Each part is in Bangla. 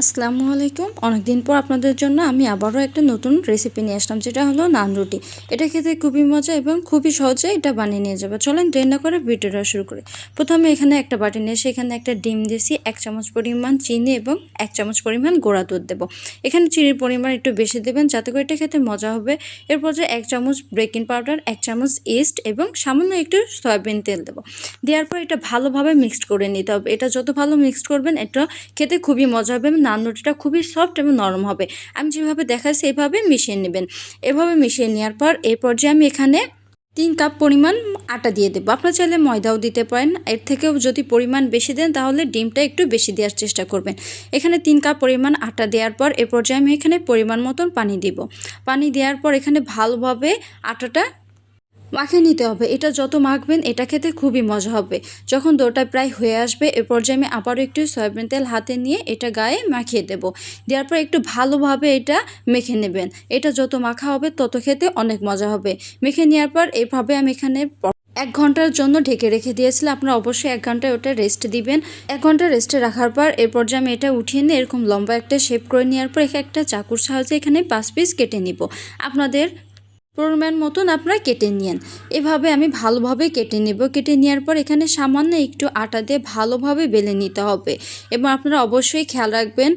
আসসালামু আলাইকুম। অনেকদিন পর আপনাদের জন্য আমি আবারও একটা নতুন রেসিপি নিয়ে আসলাম, যেটা হলো নান রুটি। এটা খেতে খুবই মজা এবং খুবই সহজে এটা বানিয়ে নিয়ে যাবে। চলেন দেরি না করে ভিডিওটা শুরু করি। প্রথমে এখানে একটা বাটি নিয়ে সেখানে একটা ডিম দিয়েছি, 1 চামচ পরিমাণ চিনি এবং 1 চামচ পরিমাণ গুঁড়া দুধ দেবো। এখানে চিনির পরিমাণ একটু বেশি দেবেন যাতে করে এটা খেতে মজা হবে। এরপর যে 1 চামচ বেকিং পাউডার, 1 চামচ ইস্ট এবং সামান্য একটু সয়াবিন তেল দেবো। দেওয়ার পর এটা ভালোভাবে মিক্সড করে নিতে হবে। এটা যত ভালো মিক্সড করবেন এটা খেতে খুবই মজা হবে। নান রুটিটা খুবই সফট এবং নরম হবে। আমি যেভাবে দেখাচ্ছি এভাবে মিশিয়ে নেবেন। এভাবে মিশিয়ে নেওয়ার পর এই পর্যায়ে আমি এখানে 3 কাপ পরিমাণ আটা দিয়ে দেবো। আপনারা চাইলে ময়দাও দিতে পারেন। এর থেকেও যদি পরিমাণ বেশি দেন তাহলে ডিমটা একটু বেশি দেওয়ার চেষ্টা করবেন। এখানে 3 কাপ পরিমাণ আটা দেওয়ার পর এ পর্যায়ে আমি এখানে পরিমাণ মতন পানি দিব। পানি দেওয়ার পর এখানে ভালোভাবে আটাটা মাখিয়ে নিতে হবে। এটা যত মাখবেন এটা খেতে খুবই মজা হবে। যখন ডোটা প্রায় হয়ে আসবে এ পর্যায়ে আমি আবারও একটু সয়াবিন তেল হাতে নিয়ে এটা গায়ে মাখিয়ে দেব। দেওয়ার পর একটু ভালোভাবে এটা মেখে নেবেন। এটা যত মাখা হবে তত খেতে অনেক মজা হবে। মেখে নেওয়ার পর এইভাবে আমি এখানে 1 ঘন্টার জন্য ঢেকে রেখে দিয়েছিলাম। আপনারা অবশ্যই 1 ঘন্টায় ওটা রেস্ট দিবেন। 1 ঘন্টা রেস্টে রাখার পর এর পর্যায়ে আমি এটা উঠিয়ে নিয়ে এরকম লম্বা একটা শেপ করে নেওয়ার পর একটা চাকুর সাহায্যে এখানে 5 পিস কেটে নিব। আপনাদের পরিমাণ মতন আপনারা কেটে নিন। এভাবে আমি ভালোভাবে কেটে নেব। কেটে নেওয়ার পর এখানে সামান্য একটু আটা দিয়ে ভালোভাবে বেলে নিতে হবে এবং আপনারা অবশ্যই খেয়াল রাখবেন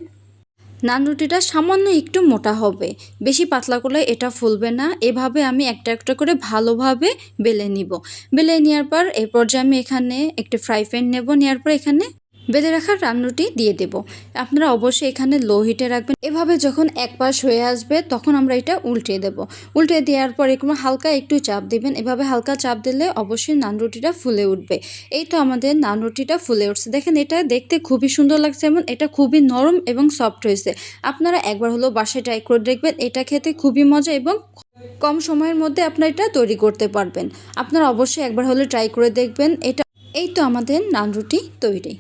নান রুটিটা সামান্য একটু মোটা হবে, বেশি পাতলা করলে এটা ফুলবে না। এভাবে আমি একটা একটা করে ভালোভাবে বেলে নিব। বেলে নেওয়ার পর এই পর্যায়ে আমি এখানে একটি ফ্রাই প্যান নেব। নেওয়ার পর এখানে বেলে রাখা নান রুটি দিয়ে দেব। আপনারা অবশ্যই এখানে লো হিটে রাখবেন। এভাবে যখন এক পাশ হয়ে আসবে তখন আমরা এটা উল্টে দেব। উল্টে দেওয়ার পর এরকম হালকা একটু চাপ দিবেন। এভাবে হালকা চাপ দিলে অবশ্যই নান রুটিটা ফুলে উঠবে। এই তো আমাদের নান রুটিটা ফুলে উঠছে। দেখেন এটা দেখতে খুবই সুন্দর লাগছে এবং এটা খুবই নরম এবং সফট হয়েছে। আপনারা একবার হলো বাসায় ট্রাই করে দেখবেন। এটা খেতে খুবই মজা এবং কম সময়ের মধ্যে আপনারা এটা তৈরি করতে পারবেন। আপনারা অবশ্যই একবার হলে ট্রাই করে দেখবেন। এই তো আমাদের নান রুটি তৈরি।